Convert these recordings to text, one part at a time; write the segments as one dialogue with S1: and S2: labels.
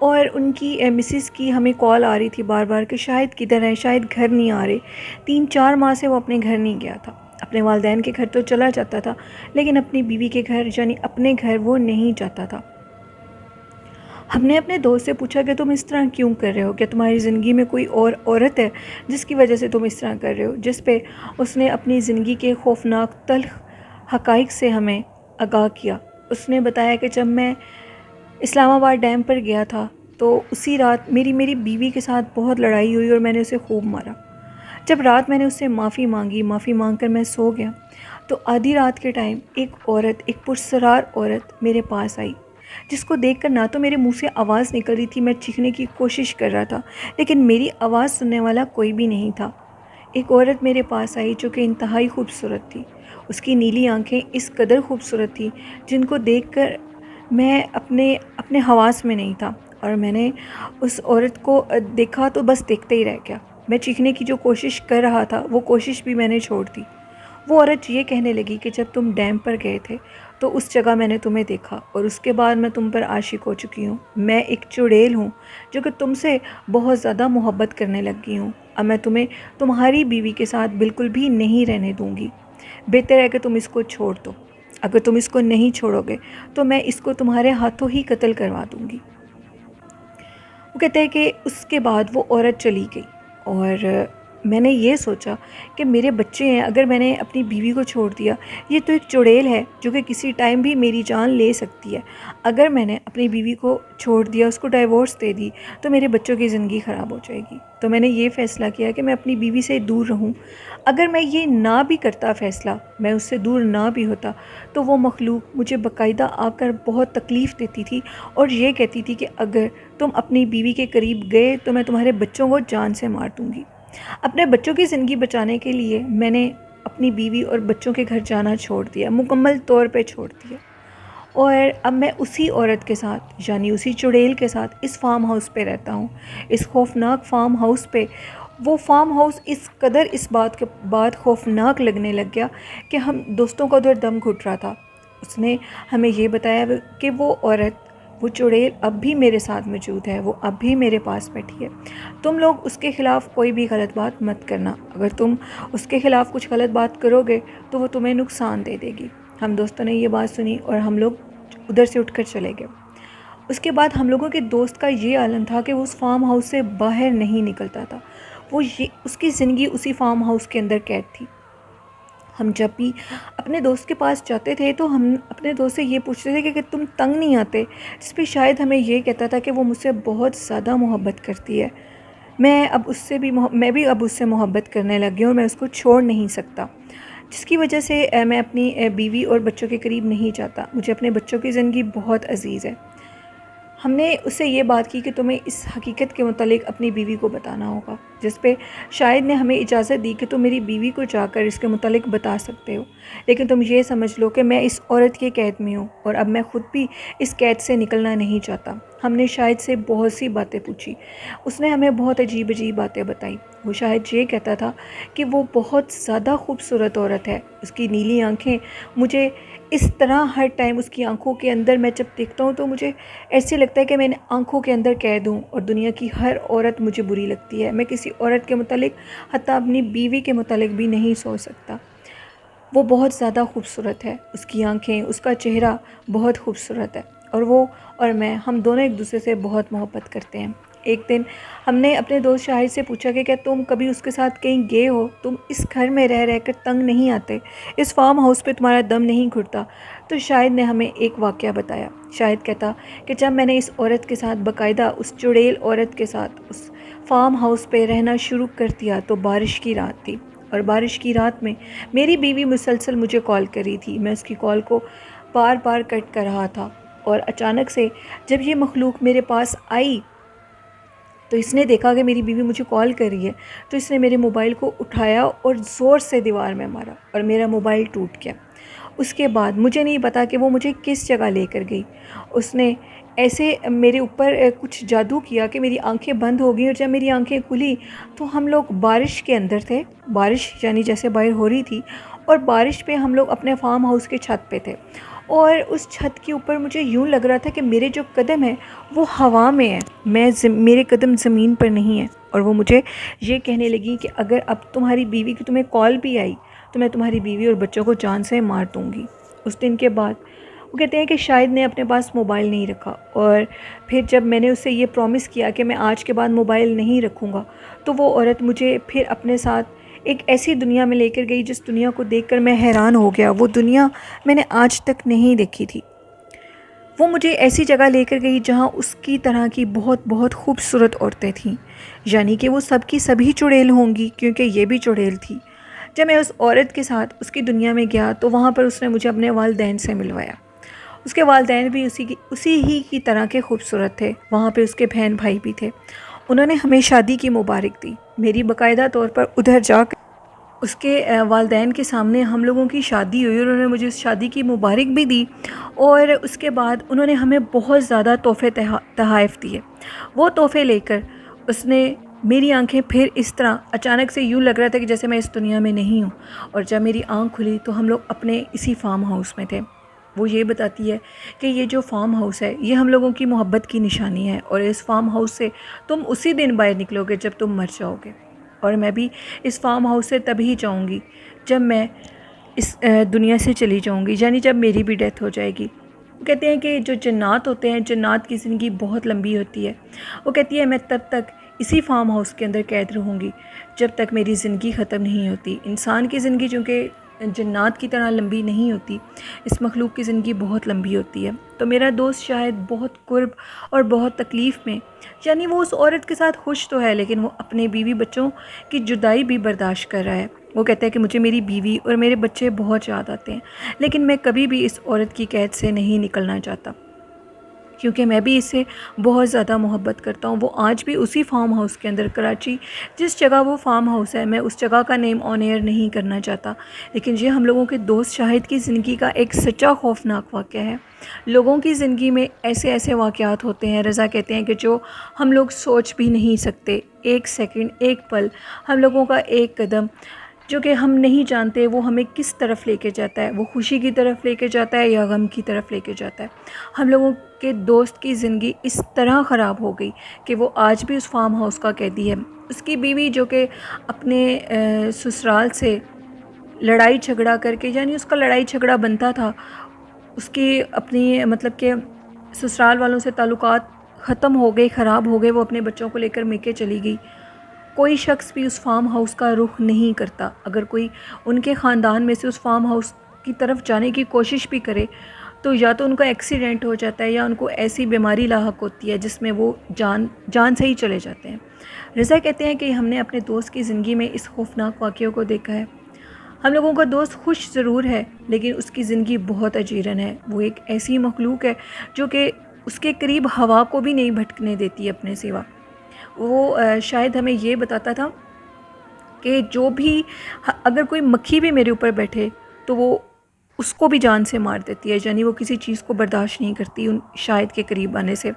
S1: اور ان کی مسز کی ہمیں کال آ رہی تھی بار بار کہ شاید کدھر ہے، شاید گھر نہیں آ رہے۔ 3-4 ماہ سے وہ اپنے گھر نہیں گیا تھا۔ اپنے والدین کے گھر تو چلا جاتا تھا، لیکن اپنی بیوی کے گھر یعنی اپنے گھر وہ نہیں جاتا تھا۔ ہم نے اپنے دوست سے پوچھا کہ تم اس طرح کیوں کر رہے ہو؟ کیا تمہاری زندگی میں کوئی اور عورت ہے جس کی وجہ سے تم اس طرح کر رہے ہو؟ جس پہ اس نے اپنی زندگی کے خوفناک تلخ حقائق سے ہمیں آگاہ کیا۔ اس نے بتایا کہ جب میں اسلام آباد ڈیم پر گیا تھا تو اسی رات میری بیوی کے ساتھ بہت لڑائی ہوئی اور میں نے اسے خوب مارا۔ جب رات میں نے اس سے معافی مانگ کر میں سو گیا تو آدھی رات کے ٹائم ایک عورت، ایک پرسرار عورت میرے پاس آئی، جس کو دیکھ کر نہ تو میرے منہ سے آواز نکل رہی تھی، میں چیخنے کی کوشش کر رہا تھا لیکن میری آواز سننے والا کوئی بھی نہیں تھا۔ ایک عورت میرے پاس آئی جو کہ انتہائی خوبصورت تھی۔ اس کی نیلی آنکھیں اس قدر خوبصورت تھیں جن کو دیکھ کر میں اپنے حواس میں نہیں تھا، اور میں نے اس عورت کو دیکھا تو بس دیکھتے ہی رہ گیا۔ میں چیخنے کی جو کوشش کر رہا تھا وہ کوشش بھی میں نے چھوڑ دی۔ وہ عورت یہ کہنے لگی کہ جب تم ڈیم پر گئے تھے تو اس جگہ میں نے تمہیں دیکھا اور اس کے بعد میں تم پر عاشق ہو چکی ہوں۔ میں ایک چڑیل ہوں جو کہ تم سے بہت زیادہ محبت کرنے لگی ہوں۔ اب میں تمہیں تمہاری بیوی کے ساتھ بالکل بھی نہیں رہنے دوں گی۔ بہتر ہے کہ تم اس کو چھوڑ دو۔ اگر تم اس کو نہیں چھوڑو گے تو میں اس کو تمہارے ہاتھوں ہی قتل کروا دوں گی۔ وہ کہتے ہیں کہ اس کے بعد وہ عورت چلی گئی اور میں نے یہ سوچا کہ میرے بچے ہیں، اگر میں نے اپنی بیوی کو چھوڑ دیا، یہ تو ایک چڑیل ہے جو کہ کسی ٹائم بھی میری جان لے سکتی ہے۔ اگر میں نے اپنی بیوی کو چھوڑ دیا، اس کو ڈائیورس دے دی تو میرے بچوں کی زندگی خراب ہو جائے گی۔ تو میں نے یہ فیصلہ کیا کہ میں اپنی بیوی سے دور رہوں۔ اگر میں یہ نہ بھی کرتا فیصلہ، میں اس سے دور نہ بھی ہوتا، تو وہ مخلوق مجھے باقاعدہ آ کر بہت تکلیف دیتی تھی اور یہ کہتی تھی کہ اگر تم اپنی بیوی کے قریب گئے تو میں تمہارے بچوں کو جان سے مار دوں گی۔ اپنے بچوں کی زندگی بچانے کے لیے میں نے اپنی بیوی اور بچوں کے گھر جانا چھوڑ دیا، مکمل طور پہ چھوڑ دیا، اور اب میں اسی عورت کے ساتھ یعنی اسی چڑیل کے ساتھ اس فارم ہاؤس پہ رہتا ہوں، اس خوفناک فارم ہاؤس پہ۔ وہ فارم ہاؤس اس قدر اس بات کے بعد خوفناک لگنے لگ گیا کہ ہم دوستوں کا ادھر دم گھٹ رہا تھا۔ اس نے ہمیں یہ بتایا کہ وہ عورت، وہ چڑیل اب بھی میرے ساتھ موجود ہے، وہ اب بھی میرے پاس بیٹھی ہے۔ تم لوگ اس کے خلاف کوئی بھی غلط بات مت کرنا، اگر تم اس کے خلاف کچھ غلط بات کرو گے تو وہ تمہیں نقصان دے دے گی۔ ہم دوستوں نے یہ بات سنی اور ہم لوگ ادھر سے اٹھ کر چلے گئے۔ اس کے بعد ہم لوگوں کے دوست کا یہ عالم تھا کہ وہ اس فارم ہاؤس سے باہر نہیں نکلتا تھا۔ اس کی زندگی اسی فارم ہاؤس کے اندر قید تھی۔ ہم جب بھی اپنے دوست کے پاس جاتے تھے تو ہم اپنے دوست سے یہ پوچھتے تھے کہ تم تنگ نہیں آتے، جس پہ شاید ہمیں یہ کہتا تھا کہ وہ مجھ سے بہت زیادہ محبت کرتی ہے۔ میں بھی اب اس سے محبت کرنے لگی ہوں اور میں اس کو چھوڑ نہیں سکتا، جس کی وجہ سے میں اپنی بیوی اور بچوں کے قریب نہیں جاتا۔ مجھے اپنے بچوں کی زندگی بہت عزیز ہے۔ ہم نے اس سے یہ بات کی کہ تمہیں اس حقیقت کے متعلق اپنی بیوی کو بتانا ہوگا، جس پہ شاید نے ہمیں اجازت دی کہ تم میری بیوی کو جا کر اس کے متعلق بتا سکتے ہو، لیکن تم یہ سمجھ لو کہ میں اس عورت کے قید میں ہوں اور اب میں خود بھی اس قید سے نکلنا نہیں چاہتا۔ ہم نے شاید سے بہت سی باتیں پوچھی، اس نے ہمیں بہت عجیب باتیں بتائیں۔ وہ شاید یہ کہتا تھا کہ وہ بہت زیادہ خوبصورت عورت ہے، اس کی نیلی آنکھیں مجھے اس طرح ہر ٹائم اس کی آنکھوں کے اندر میں جب دیکھتا ہوں تو مجھے ایسے لگتا ہے کہ میں نے آنکھوں کے اندر قید ہوں اور دنیا کی ہر عورت مجھے بری لگتی ہے۔ میں کسی عورت کے متعلق حتیٰ اپنی بیوی کے متعلق بھی نہیں سوچ سکتا۔ وہ بہت زیادہ خوبصورت ہے، اس کی آنکھیں، اس کا چہرہ بہت خوبصورت ہے، اور وہ اور میں ہم دونوں ایک دوسرے سے بہت محبت کرتے ہیں۔ ایک دن ہم نے اپنے دوست شاہد سے پوچھا کہ کیا تم کبھی اس کے ساتھ کہیں گئے ہو؟ تم اس گھر میں رہ کر تنگ نہیں آتے؟ اس فارم ہاؤس پہ تمہارا دم نہیں گھٹتا؟ تو شاہد نے ہمیں ایک واقعہ بتایا۔ شاہد کہتا کہ جب میں نے اس عورت کے ساتھ باقاعدہ اس چڑیل عورت کے ساتھ اس فارم ہاؤس پہ رہنا شروع کر دیا تو بارش کی رات تھی، اور بارش کی رات میں میری بیوی مسلسل مجھے کال کر رہی تھی۔ میں اس کی کال کو بار بار کٹ کر رہا تھا، اور اچانک سے جب یہ مخلوق میرے پاس آئی تو اس نے دیکھا کہ میری بیوی مجھے کال کر رہی ہے، تو اس نے میرے موبائل کو اٹھایا اور زور سے دیوار میں مارا اور میرا موبائل ٹوٹ گیا۔ اس کے بعد مجھے نہیں پتا کہ وہ مجھے کس جگہ لے کر گئی۔ اس نے ایسے میرے اوپر کچھ جادو کیا کہ میری آنکھیں بند ہو گئیں، اور جب میری آنکھیں کھلی تو ہم لوگ بارش کے اندر تھے، بارش یعنی جیسے باہر ہو رہی تھی، اور بارش پہ ہم لوگ اپنے فارم ہاؤس کے چھت پہ تھے، اور اس چھت کے اوپر مجھے یوں لگ رہا تھا کہ میرے جو قدم ہیں وہ ہوا میں ہیں، میرے قدم زمین پر نہیں ہیں۔ اور وہ مجھے یہ کہنے لگی کہ اگر اب تمہاری بیوی کی تمہیں کال بھی آئی تو میں تمہاری بیوی اور بچوں کو جان سے مار دوں گی۔ اس دن کے بعد وہ کہتے ہیں کہ شاید نے اپنے پاس موبائل نہیں رکھا، اور پھر جب میں نے اس سے یہ پرومس کیا کہ میں آج کے بعد موبائل نہیں رکھوں گا، تو وہ عورت مجھے پھر اپنے ساتھ ایک ایسی دنیا میں لے کر گئی جس دنیا کو دیکھ کر میں حیران ہو گیا۔ وہ دنیا میں نے آج تک نہیں دیکھی تھی۔ وہ مجھے ایسی جگہ لے کر گئی جہاں اس کی طرح کی بہت بہت خوبصورت عورتیں تھیں، یعنی کہ وہ سب کی سبھی چڑیل ہوں گی کیونکہ یہ بھی چڑیل تھی۔ جب میں اس عورت کے ساتھ اس کی دنیا میں گیا تو وہاں پر اس نے مجھے اپنے والدین سے ملوایا۔ اس کے والدین بھی اسی ہی کی طرح کے خوبصورت تھے، وہاں پہ اس کے بہن بھائی بھی تھے۔ انہوں نے ہمیں شادی کی مبارک دی، میری باقاعدہ طور پر ادھر جا کر اس کے والدین کے سامنے ہم لوگوں کی شادی ہوئی، اور انہوں نے مجھے اس شادی کی مبارک بھی دی، اور اس کے بعد انہوں نے ہمیں بہت زیادہ تحفے تحائف دیے۔ وہ تحفے لے کر اس نے میری آنکھیں پھر اس طرح اچانک سے یوں لگ رہا تھا کہ جیسے میں اس دنیا میں نہیں ہوں، اور جب میری آنکھ کھلی تو ہم لوگ اپنے اسی فارم ہاؤس میں تھے۔ وہ یہ بتاتی ہے کہ یہ جو فارم ہاؤس ہے یہ ہم لوگوں کی محبت کی نشانی ہے، اور اس فارم ہاؤس سے تم اسی دن باہر نکلو گے جب تم مر جاؤ گے، اور میں بھی اس فارم ہاؤس سے تبھی جاؤں گی جب میں اس دنیا سے چلی جاؤں گی، یعنی جب میری بھی ڈیتھ ہو جائے گی۔ وہ کہتے ہیں کہ جو جنات ہوتے ہیں، جنات کی زندگی بہت لمبی ہوتی ہے۔ وہ کہتی ہے میں تب تک اسی فارم ہاؤس کے اندر قید رہوں گی جب تک میری زندگی ختم نہیں ہوتی۔ انسان کی زندگی چونکہ جنات کی طرح لمبی نہیں ہوتی، اس مخلوق کی زندگی بہت لمبی ہوتی ہے۔ تو میرا دوست شاید بہت قرب اور بہت تکلیف میں، یعنی وہ اس عورت کے ساتھ خوش تو ہے لیکن وہ اپنے بیوی بچوں کی جدائی بھی برداشت کر رہا ہے۔ وہ کہتا ہے کہ مجھے میری بیوی اور میرے بچے بہت یاد آتے ہیں، لیکن میں کبھی بھی اس عورت کی قید سے نہیں نکلنا چاہتا کیونکہ میں بھی اس سے بہت زیادہ محبت کرتا ہوں۔ وہ آج بھی اسی فارم ہاؤس کے اندر، کراچی جس جگہ وہ فارم ہاؤس ہے، میں اس جگہ کا نیم آن ایئر نہیں کرنا چاہتا، لیکن یہ ہم لوگوں کے دوست شاہد کی زندگی کا ایک سچا خوفناک واقعہ ہے۔ لوگوں کی زندگی میں ایسے ایسے واقعات ہوتے ہیں، رضا کہتے ہیں کہ جو ہم لوگ سوچ بھی نہیں سکتے۔ ایک سیکنڈ، ایک پل، ہم لوگوں کا ایک قدم جو کہ ہم نہیں جانتے وہ ہمیں کس طرف لے کے جاتا ہے، وہ خوشی کی طرف لے کے جاتا ہے یا غم کی طرف لے کے جاتا ہے۔ ہم لوگوں کے دوست کی زندگی اس طرح خراب ہو گئی کہ وہ آج بھی اس فارم ہاؤس کا قیدی ہے۔ اس کی بیوی جو کہ اپنے سسرال سے لڑائی جھگڑا کر کے، یعنی اس کا لڑائی جھگڑا بنتا تھا، اس کی اپنی مطلب کہ سسرال والوں سے تعلقات ختم ہو گئے، خراب ہو گئے، وہ اپنے بچوں کو لے کر میکے چلی گئی۔ کوئی شخص بھی اس فارم ہاؤس کا رخ نہیں کرتا۔ اگر کوئی ان کے خاندان میں سے اس فارم ہاؤس کی طرف جانے کی کوشش بھی کرے تو یا تو ان کا ایکسیڈنٹ ہو جاتا ہے یا ان کو ایسی بیماری لاحق ہوتی ہے جس میں وہ جان سے ہی چلے جاتے ہیں۔ رضا کہتے ہیں کہ ہم نے اپنے دوست کی زندگی میں اس خوفناک واقعوں کو دیکھا ہے۔ ہم لوگوں کا دوست خوش ضرور ہے لیکن اس کی زندگی بہت اجیرن ہے۔ وہ ایک ایسی مخلوق ہے جو کہ اس کے قریب ہوا کو بھی نہیں بھٹکنے دیتی اپنے سوا۔ وہ شاید ہمیں یہ بتاتا تھا کہ جو بھی اگر کوئی مکھی بھی میرے اوپر بیٹھے تو وہ اس کو بھی جان سے مار دیتی ہے، یعنی وہ کسی چیز کو برداشت نہیں کرتی ان شاہد کے قریب آنے سے۔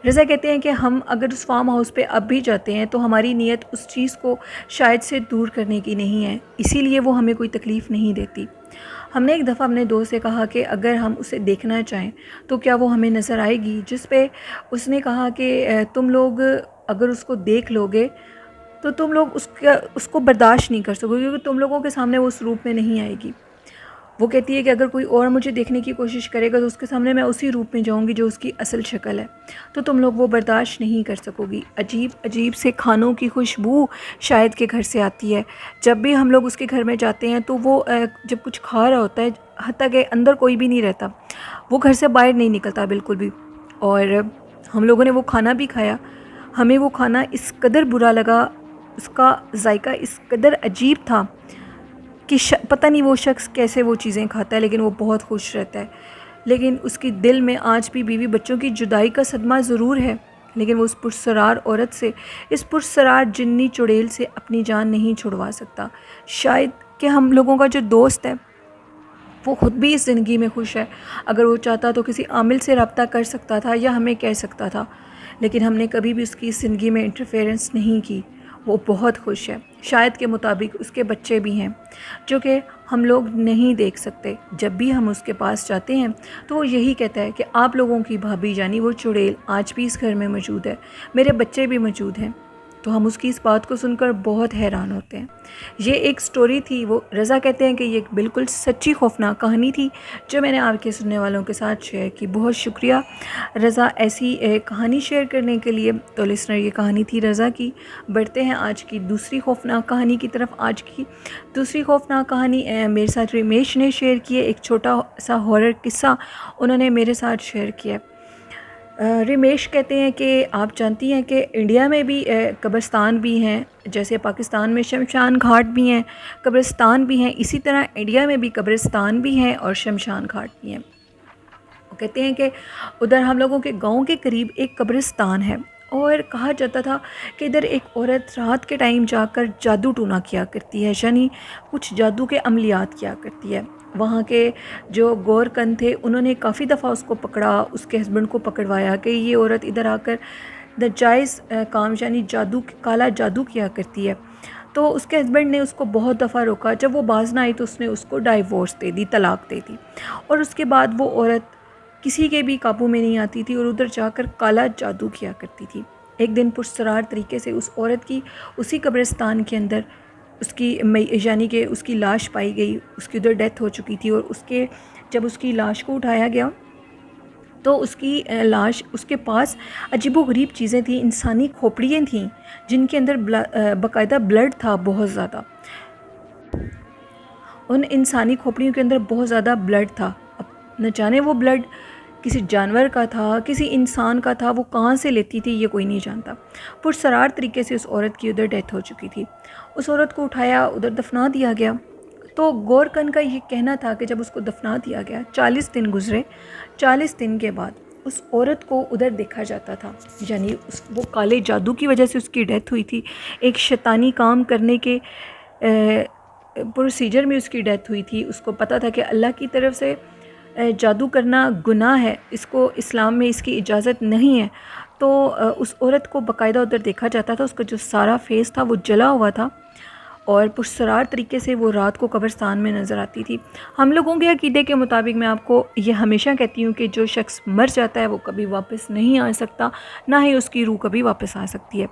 S1: رضا کہتے ہیں کہ ہم اگر اس فارم ہاؤس پہ اب بھی جاتے ہیں تو ہماری نیت اس چیز کو شاید سے دور کرنے کی نہیں ہے، اسی لیے وہ ہمیں کوئی تکلیف نہیں دیتی۔ ہم نے ایک دفعہ اپنے دوست سے کہا کہ اگر ہم اسے دیکھنا چاہیں تو کیا وہ ہمیں نظر آئے گی، جس پہ اس نے کہا کہ تم لوگ اگر اس کو دیکھ لو گے تو تم لوگ اس کو برداشت نہیں کر سکو گے کیونکہ تم لوگوں کے سامنے وہ اس روپ میں نہیں آئے گی۔ وہ کہتی ہے کہ اگر کوئی اور مجھے دیکھنے کی کوشش کرے گا تو اس کے سامنے میں اسی روپ میں جاؤں گی جو اس کی اصل شکل ہے، تو تم لوگ وہ برداشت نہیں کر سکو گی۔ عجیب عجیب سے کھانوں کی خوشبو شاہد کے گھر سے آتی ہے۔ جب بھی ہم لوگ اس کے گھر میں جاتے ہیں تو وہ جب کچھ کھا رہا ہوتا ہے، حتیٰ کہ اندر کوئی بھی نہیں رہتا، وہ گھر سے باہر نہیں نکلتا بالکل بھی، اور ہم لوگوں نے وہ کھانا بھی کھایا۔ ہمیں وہ کھانا اس قدر برا لگا، اس کا ذائقہ اس قدر عجیب تھا کہ پتہ نہیں وہ شخص کیسے وہ چیزیں کھاتا ہے، لیکن وہ بہت خوش رہتا ہے۔ لیکن اس کی دل میں آج بھی بیوی بچوں کی جدائی کا صدمہ ضرور ہے، لیکن وہ اس پرسرار عورت سے، اس پرسرار جنی چڑیل سے اپنی جان نہیں چھڑوا سکتا۔ شاید کہ ہم لوگوں کا جو دوست ہے وہ خود بھی اس زندگی میں خوش ہے، اگر وہ چاہتا تو کسی عامل سے رابطہ کر سکتا تھا یا ہمیں کہہ سکتا تھا، لیکن ہم نے کبھی بھی اس کی زندگی میں انٹرفیئرنس نہیں کی۔ وہ بہت خوش ہے۔ شاید کے مطابق اس کے بچے بھی ہیں جو کہ ہم لوگ نہیں دیکھ سکتے. جب بھی ہم اس کے پاس جاتے ہیں تو وہ یہی کہتا ہے کہ آپ لوگوں کی بھابھی یعنی وہ چڑیل آج بھی اس گھر میں موجود ہے, میرے بچے بھی موجود ہیں. تو ہم اس کی اس بات کو سن کر بہت حیران ہوتے ہیں. یہ ایک سٹوری تھی. وہ رضا کہتے ہیں کہ یہ ایک بالکل سچی خوفناک کہانی تھی جو میں نے آپ کے سننے والوں کے ساتھ شیئر کی. بہت شکریہ رضا ایسی کہانی شیئر کرنے کے لیے. تو لسنر, یہ کہانی تھی رضا کی. بڑھتے ہیں آج کی دوسری خوفناک کہانی کی طرف. آج کی دوسری خوفناک کہانی میرے ساتھ رمیش نے شیئر کی ہے. ایک چھوٹا سا ہارر قصہ انہوں نے میرے ساتھ شیئر کیا ہے. رمیش کہتے ہیں کہ آپ جانتی ہیں کہ انڈیا میں بھی قبرستان بھی ہیں, جیسے پاکستان میں شمشان گھاٹ بھی ہیں, قبرستان بھی ہیں, اسی طرح انڈیا میں بھی قبرستان بھی ہیں اور شمشان گھاٹ بھی ہیں. وہ کہتے ہیں کہ ادھر ہم لوگوں کے گاؤں کے قریب ایک قبرستان ہے, اور کہا جاتا تھا کہ ادھر ایک عورت رات کے ٹائم جا کر جادو ٹونا کیا کرتی ہے, یعنی کچھ جادو کے عملیات کیا کرتی ہے. وہاں کے جو گورکن تھے انہوں نے کافی دفعہ اس کو پکڑا, اس کے ہسبینڈ کو پکڑوایا کہ یہ عورت ادھر آ کر ناجائز کام یعنی کالا جادو کیا کرتی ہے. تو اس کے ہسبینڈ نے اس کو بہت دفعہ روکا. جب وہ باز نہ آئی تو اس نے اس کو ڈائیورس دے دی, طلاق دے دی. اور اس کے بعد وہ عورت کسی کے بھی قابو میں نہیں آتی تھی اور ادھر جا کر کالا جادو کیا کرتی تھی. ایک دن پرسرار طریقے سے اس عورت کی اسی قبرستان کے اندر اس کی یعنی کہ اس کی لاش پائی گئی. اس کی ادھر ڈیتھ ہو چکی تھی, اور جب اس کی لاش کو اٹھایا گیا تو اس کی لاش, اس کے پاس عجیب و غریب چیزیں تھیں. انسانی کھوپڑیاں تھیں جن کے اندر باقاعدہ بلڈ تھا بہت زیادہ. ان انسانی کھوپڑیوں کے اندر بہت زیادہ بلڈ تھا. اب نہ جانے وہ بلڈ کسی جانور کا تھا, کسی انسان کا تھا, وہ کہاں سے لیتی تھی یہ کوئی نہیں جانتا. پرسرار طریقے سے اس عورت کی ادھر ڈیتھ ہو چکی تھی. اس عورت کو اٹھایا, ادھر دفنا دیا گیا. تو گورکن کا یہ کہنا تھا کہ جب اس کو دفنا دیا گیا 40 دن گزرے, 40 دن کے بعد اس عورت کو ادھر دیکھا جاتا تھا. یعنی وہ کالے جادو کی وجہ سے اس کی ڈیتھ ہوئی تھی, ایک شیطانی کام کرنے کے پروسیجر میں اس کی ڈیتھ ہوئی تھی. اس کو پتہ تھا کہ اللہ کی طرف سے جادو کرنا گناہ ہے, اس کو اسلام میں اس کی اجازت نہیں ہے. تو اس عورت کو باقاعدہ ادھر دیکھا جاتا تھا. اس کا جو سارا فیس تھا وہ جلا ہوا تھا, اور پرسرار طریقے سے وہ رات کو قبرستان میں نظر آتی تھی. ہم لوگوں کے عقیدے کے مطابق میں آپ کو یہ ہمیشہ کہتی ہوں کہ جو شخص مر جاتا ہے وہ کبھی واپس نہیں آ سکتا, نہ ہی اس کی روح کبھی واپس آ سکتی ہے.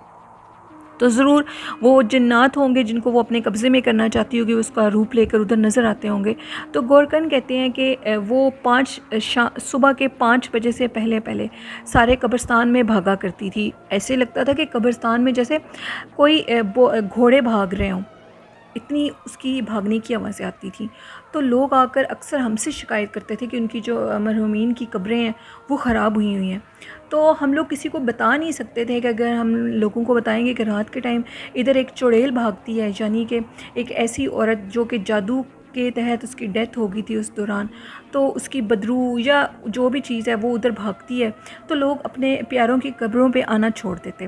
S1: تو ضرور وہ جنات ہوں گے جن کو وہ اپنے قبضے میں کرنا چاہتی ہوگی, اس کا روپ لے کر ادھر نظر آتے ہوں گے. تو گورکن کہتے ہیں کہ وہ صبح کے 5 بجے سے پہلے سارے قبرستان میں بھاگا کرتی تھی. ایسے لگتا تھا کہ قبرستان میں جیسے کوئی گھوڑے بھاگ رہے ہوں, اتنی اس کی بھاگنے کی آوازیں آتی تھیں. تو لوگ آ کر اکثر ہم سے شکایت کرتے تھے کہ ان کی جو مرحومین کی قبریں ہیں وہ خراب ہوئی ہیں. تو ہم لوگ کسی کو بتا نہیں سکتے تھے کہ اگر ہم لوگوں کو بتائیں گے کہ رات کے ٹائم ادھر ایک چڑیل بھاگتی ہے, یعنی کہ ایک ایسی عورت جو کہ جادو کے تحت اس کی ڈیتھ ہو گئی تھی اس دوران, تو اس کی بدرو یا جو بھی چیز ہے وہ ادھر بھاگتی ہے, تو لوگ اپنے پیاروں کی قبروں پہ آنا چھوڑ دیتے.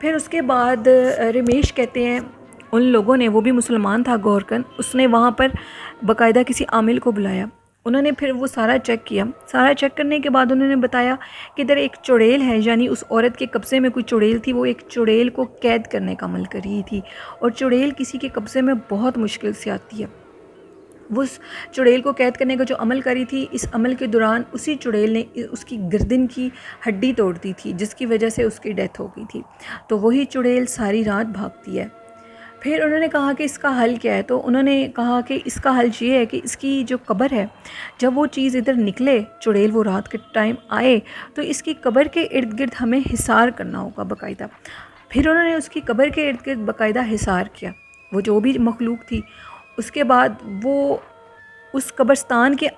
S1: پھر اس کے بعد رمیش کہتے ہیں ان لوگوں نے, وہ بھی مسلمان تھا گورکن, اس نے وہاں پر باقاعدہ کسی عامل کو بلایا. انہوں نے پھر وہ سارا چیک کیا. سارا چیک کرنے کے بعد انہوں نے بتایا کہ ادھر ایک چڑیل ہے, یعنی اس عورت کے قبضے میں کوئی چڑیل تھی. وہ ایک چڑیل کو قید کرنے کا عمل کر رہی تھی, اور چڑیل کسی کے قبضے میں بہت مشکل سے آتی ہے. وہ اس چڑیل کو قید کرنے کا جو عمل کری تھی, اس عمل کے دوران اسی چڑیل نے اس کی گردن کی ہڈی توڑ دی تھی, جس کی وجہ سے اس کی ڈیتھ ہو گئی تھی. تو وہی چڑیل ساری رات بھاگتی ہے. پھر انہوں نے کہا کہ اس کا حل کیا ہے. تو انہوں نے کہا کہ اس کا حل یہ ہے کہ اس کی جو قبر ہے, جب وہ چیز ادھر نکلے, چڑیل وہ رات کے ٹائم آئے, تو اس کی قبر کے ارد گرد ہمیں حصار کرنا ہوگا باقاعدہ. پھر انہوں نے اس کی قبر کے ارد گرد باقاعدہ حصار کیا, وہ جو بھی مخلوق تھی. اس کے بعد وہ اس قبرستان کے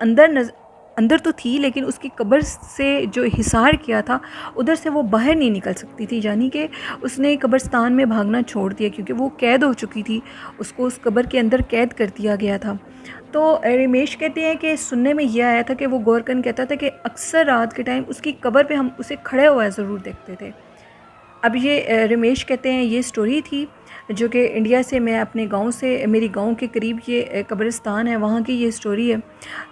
S1: اندر تو تھی, لیکن اس کی قبر سے جو حصار کیا تھا ادھر سے وہ باہر نہیں نکل سکتی تھی. یعنی کہ اس نے قبرستان میں بھاگنا چھوڑ دیا, کیونکہ وہ قید ہو چکی تھی, اس کو اس قبر کے اندر قید کر دیا گیا تھا. تو رمیش کہتے ہیں کہ سننے میں یہ آیا تھا کہ وہ گورکن کہتا تھا کہ اکثر رات کے ٹائم اس کی قبر پہ ہم اسے کھڑے ہوا ضرور دیکھتے تھے. اب یہ رمیش کہتے ہیں یہ سٹوری تھی جو کہ انڈیا سے, میں اپنے گاؤں سے, میری گاؤں کے قریب یہ قبرستان ہے, وہاں کی یہ سٹوری ہے.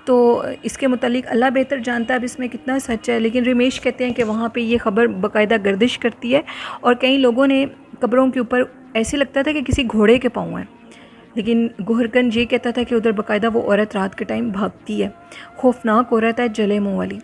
S1: تو اس کے متعلق اللہ بہتر جانتا ہے اب اس میں کتنا سچ ہے, لیکن رمیش کہتے ہیں کہ وہاں پہ یہ خبر باقاعدہ گردش کرتی ہے, اور کئی لوگوں نے قبروں کے اوپر ایسے لگتا تھا کہ کسی گھوڑے کے پاؤں ہیں, لیکن گوہرگنج یہ کہتا تھا کہ ادھر باقاعدہ وہ عورت رات کے ٹائم بھاگتی ہے، خوفناک عورت ہے، جلے منہ والی۔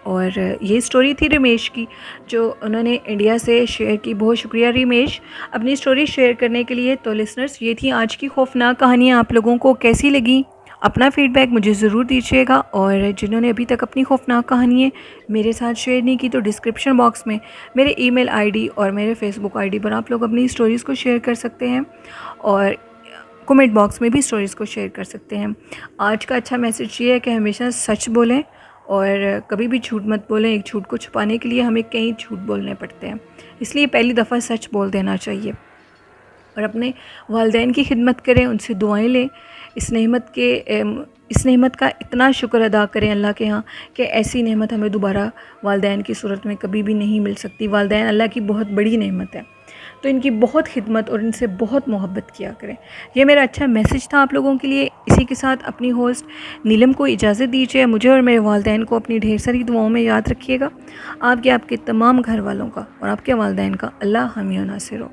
S1: اور یہ سٹوری تھی رمیش کی جو انہوں نے انڈیا سے شیئر کی۔ بہت شکریہ رمیش اپنی سٹوری شیئر کرنے کے لیے۔ تو لسنرز، یہ تھی آج کی خوفناک کہانیاں۔ آپ لوگوں کو کیسی لگیں؟ اپنا فیڈ بیک مجھے ضرور دیجیے گا، اور جنہوں نے ابھی تک اپنی خوفناک کہانیاں میرے ساتھ شیئر نہیں کی تو ڈسکرپشن باکس میں میرے ای میل آئی ڈی اور میرے فیس بک آئی ڈی پر آپ لوگ اپنی سٹوریز کو شیئر کر سکتے ہیں، اور کمنٹ باکس میں بھی سٹوریز کو شیئر کر سکتے ہیں۔ آج کا اچھا میسج یہ ہے کہ ہمیشہ سچ بولیں اور کبھی بھی جھوٹ مت بولیں۔ ایک جھوٹ کو چھپانے کے لیے ہمیں کئی جھوٹ بولنے پڑتے ہیں، اس لیے پہلی دفعہ سچ بول دینا چاہیے، اور اپنے والدین کی خدمت کریں، ان سے دعائیں لیں، اس نعمت کا اتنا شکر ادا کریں اللہ کے ہاں کہ ایسی نعمت ہمیں دوبارہ والدین کی صورت میں کبھی بھی نہیں مل سکتی۔ والدین اللہ کی بہت بڑی نعمت ہے، تو ان کی بہت خدمت اور ان سے بہت محبت کیا کریں۔ یہ میرا اچھا میسج تھا آپ لوگوں کے لیے۔ اسی کے ساتھ اپنی ہوسٹ نیلم کو اجازت دیجیے۔ مجھے اور میرے والدین کو اپنی ڈھیر ساری دعاؤں میں یاد رکھیے گا۔ آپ کے تمام گھر والوں کا اور آپ کے والدین کا اللہ حامی و ناصر ہو۔